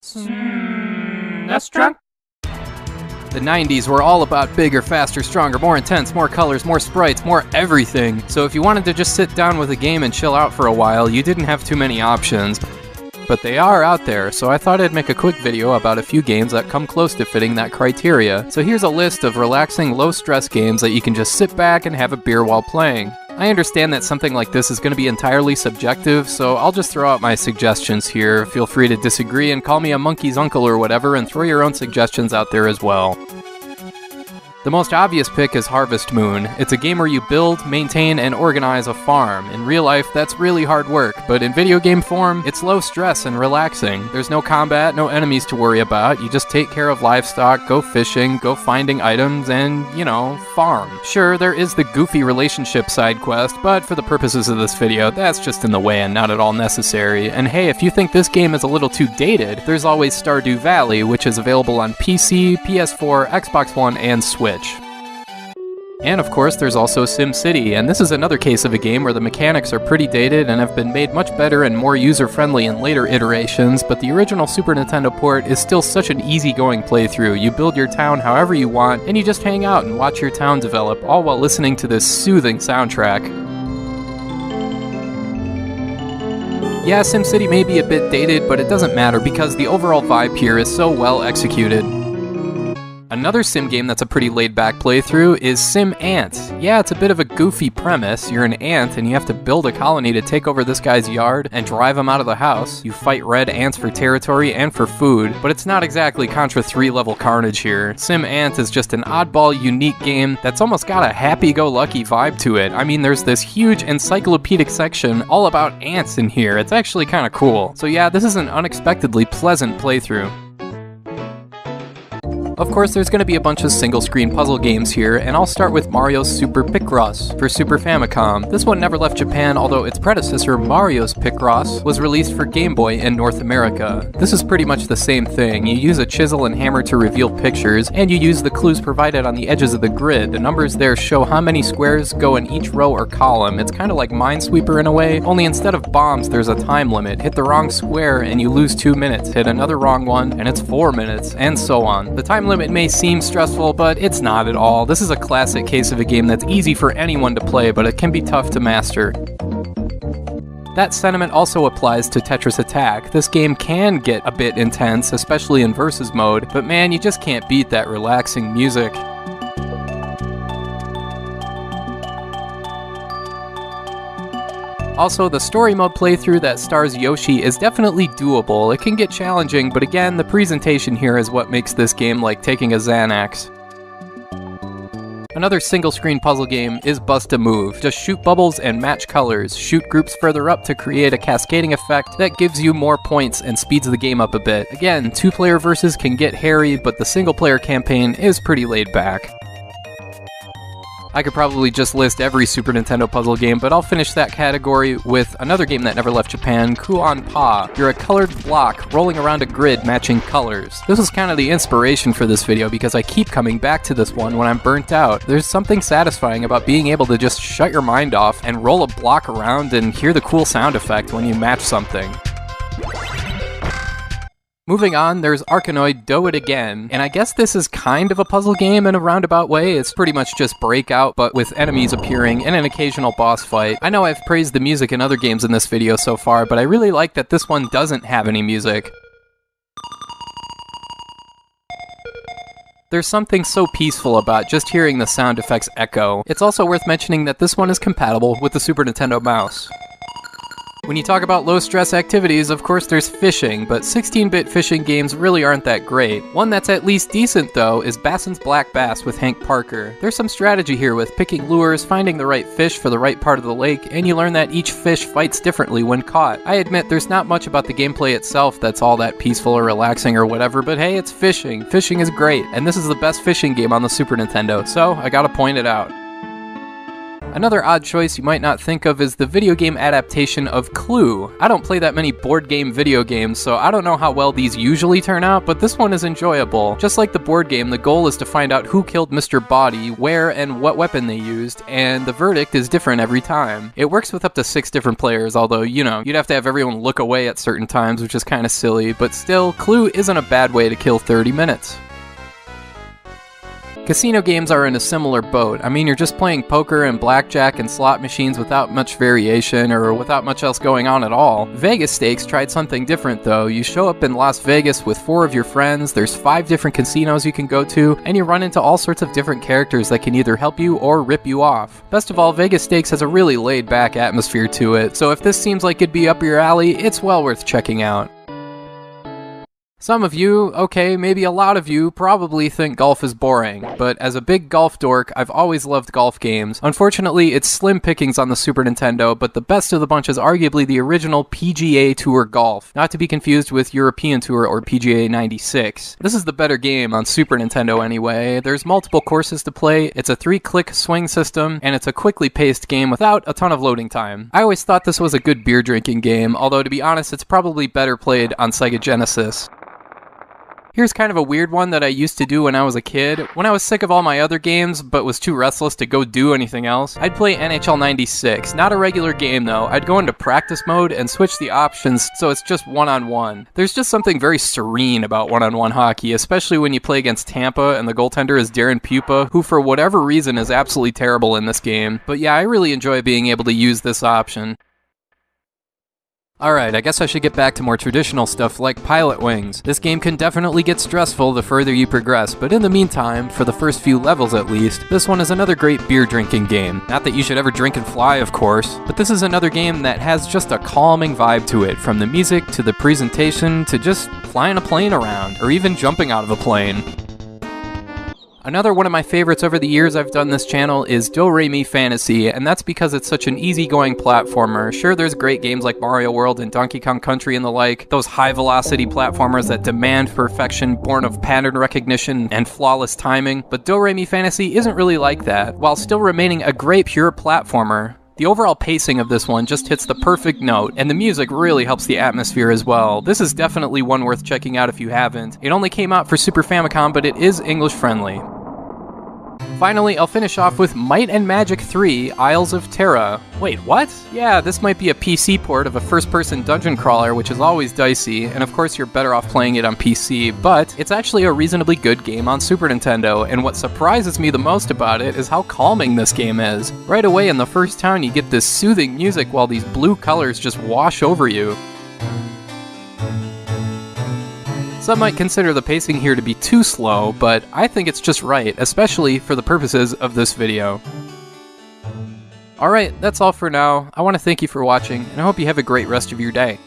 SNESdrunk? The 90s were all about bigger, faster, stronger, more intense, more colors, more sprites, more everything. So if you wanted to just sit down with a game and chill out for a while, you didn't have too many options. But they are out there, so I thought I'd make a quick video about a few games that come close to fitting that criteria. So here's a list of relaxing, low-stress games that you can just sit back and have a beer while playing. I understand that something like this is going to be entirely subjective, so I'll just throw out my suggestions here. Feel free to disagree and call me a monkey's uncle or whatever, and throw your own suggestions out there as well. The most obvious pick is Harvest Moon. It's a game where you build, maintain, and organize a farm. In real life, that's really hard work, but in video game form, it's low stress and relaxing. There's no combat, no enemies to worry about. You just take care of livestock, go fishing, go finding items, and, farm. Sure, there is the goofy relationship side quest, but for the purposes of this video, that's just in the way and not at all necessary. And hey, if you think this game is a little too dated, there's always Stardew Valley, which is available on PC, PS4, Xbox One, and Switch. And of course, there's also SimCity, and this is another case of a game where the mechanics are pretty dated and have been made much better and more user-friendly in later iterations, but the original Super Nintendo port is still such an easygoing playthrough. You build your town however you want, and you just hang out and watch your town develop, all while listening to this soothing soundtrack. Yeah, SimCity may be a bit dated, but it doesn't matter because the overall vibe here is so well executed. Another sim game that's a pretty laid-back playthrough is Sim Ant. Yeah, it's a bit of a goofy premise. You're an ant and you have to build a colony to take over this guy's yard and drive him out of the house. You fight red ants for territory and for food, but it's not exactly Contra 3 level carnage here. Sim Ant is just an oddball, unique game that's almost got a happy-go-lucky vibe to it. I mean, there's this huge encyclopedic section all about ants in here. It's actually kind of cool. So yeah, this is an unexpectedly pleasant playthrough. Of course, there's going to be a bunch of single-screen puzzle games here, and I'll start with Mario's Super Picross for Super Famicom. This one never left Japan, although its predecessor, Mario's Picross, was released for Game Boy in North America. This is pretty much the same thing. You use a chisel and hammer to reveal pictures, and you use the clues provided on the edges of the grid. The numbers there show how many squares go in each row or column. It's kind of like Minesweeper in a way, only instead of bombs, there's a time limit. Hit the wrong square and you lose 2 minutes. Hit another wrong one, and it's 4 minutes, and so on. The time limit may seem stressful, but it's not at all. This is a classic case of a game that's easy for anyone to play, but it can be tough to master. That sentiment also applies to Tetris Attack. This game can get a bit intense, especially in versus mode, but man, you just can't beat that relaxing music. Also, the story mode playthrough that stars Yoshi is definitely doable. It can get challenging, but again, the presentation here is what makes this game like taking a Xanax. Another single-screen puzzle game is Bust a Move. Just shoot bubbles and match colors. Shoot groups further up to create a cascading effect that gives you more points and speeds the game up a bit. Again, two-player versus can get hairy, but the single-player campaign is pretty laid back. I could probably just list every Super Nintendo puzzle game, but I'll finish that category with another game that never left Japan, Ku-on-Pa. You're a colored block rolling around a grid matching colors. This was kind of the inspiration for this video because I keep coming back to this one when I'm burnt out. There's something satisfying about being able to just shut your mind off and roll a block around and hear the cool sound effect when you match something. Moving on, there's Arkanoid Do It Again, and I guess this is kind of a puzzle game in a roundabout way. It's pretty much just Breakout, but with enemies appearing and an occasional boss fight. I know I've praised the music in other games in this video so far, but I really like that this one doesn't have any music. There's something so peaceful about just hearing the sound effects echo. It's also worth mentioning that this one is compatible with the Super Nintendo mouse. When you talk about low-stress activities, of course there's fishing, but 16-bit fishing games really aren't that great. One that's at least decent, though, is Bassin's Black Bass with Hank Parker. There's some strategy here with picking lures, finding the right fish for the right part of the lake, and you learn that each fish fights differently when caught. I admit there's not much about the gameplay itself that's all that peaceful or relaxing or whatever, but hey, it's fishing. Fishing is great, and this is the best fishing game on the Super Nintendo, so I gotta point it out. Another odd choice you might not think of is the video game adaptation of Clue. I don't play that many board game video games, so I don't know how well these usually turn out, but this one is enjoyable. Just like the board game, the goal is to find out who killed Mr. Body, where, and what weapon they used, and the verdict is different every time. It works with up to 6 different players, although, you know, you'd have to have everyone look away at certain times, which is kinda silly, but still, Clue isn't a bad way to kill 30 minutes. Casino games are in a similar boat. I mean, you're just playing poker and blackjack and slot machines without much variation or without much else going on at all. Vegas Stakes tried something different though. You show up in Las Vegas with 4 of your friends, there's 5 different casinos you can go to, and you run into all sorts of different characters that can either help you or rip you off. Best of all, Vegas Stakes has a really laid-back atmosphere to it, so if this seems like it'd be up your alley, it's well worth checking out. Some of you, okay, maybe a lot of you, probably think golf is boring, but as a big golf dork, I've always loved golf games. Unfortunately, it's slim pickings on the Super Nintendo, but the best of the bunch is arguably the original PGA Tour Golf, not to be confused with European Tour or PGA 96. This is the better game on Super Nintendo anyway. There's multiple courses to play, it's a 3-click swing system, and it's a quickly paced game without a ton of loading time. I always thought this was a good beer drinking game, although to be honest, it's probably better played on Sega Genesis. Here's kind of a weird one that I used to do when I was a kid. When I was sick of all my other games, but was too restless to go do anything else, I'd play NHL 96. Not a regular game though. I'd go into practice mode and switch the options so it's just one-on-one. There's just something very serene about one-on-one hockey, especially when you play against Tampa and the goaltender is Darren Pupa, who for whatever reason is absolutely terrible in this game. But yeah, I really enjoy being able to use this option. Alright, I guess I should get back to more traditional stuff like Pilot Wings. This game can definitely get stressful the further you progress, but in the meantime, for the first few levels at least, this one is another great beer drinking game. Not that you should ever drink and fly, of course, but this is another game that has just a calming vibe to it, from the music to the presentation to just flying a plane around, or even jumping out of a plane. Another one of my favorites over the years I've done this channel is Do-Re-Mi Fantasy, and that's because it's such an easygoing platformer. Sure, there's great games like Mario World and Donkey Kong Country and the like, those high-velocity platformers that demand perfection born of pattern recognition and flawless timing, but Do-Re-Mi Fantasy isn't really like that, while still remaining a great pure platformer. The overall pacing of this one just hits the perfect note, and the music really helps the atmosphere as well. This is definitely one worth checking out if you haven't. It only came out for Super Famicom, but it is English friendly. Finally, I'll finish off with Might and Magic 3: Isles of Terra. Wait, what? Yeah, this might be a PC port of a first-person dungeon crawler, which is always dicey, and of course you're better off playing it on PC, but it's actually a reasonably good game on Super Nintendo, and what surprises me the most about it is how calming this game is. Right away in the first town you get this soothing music while these blue colors just wash over you. Some might consider the pacing here to be too slow, but I think it's just right, especially for the purposes of this video. Alright, that's all for now. I want to thank you for watching, and I hope you have a great rest of your day.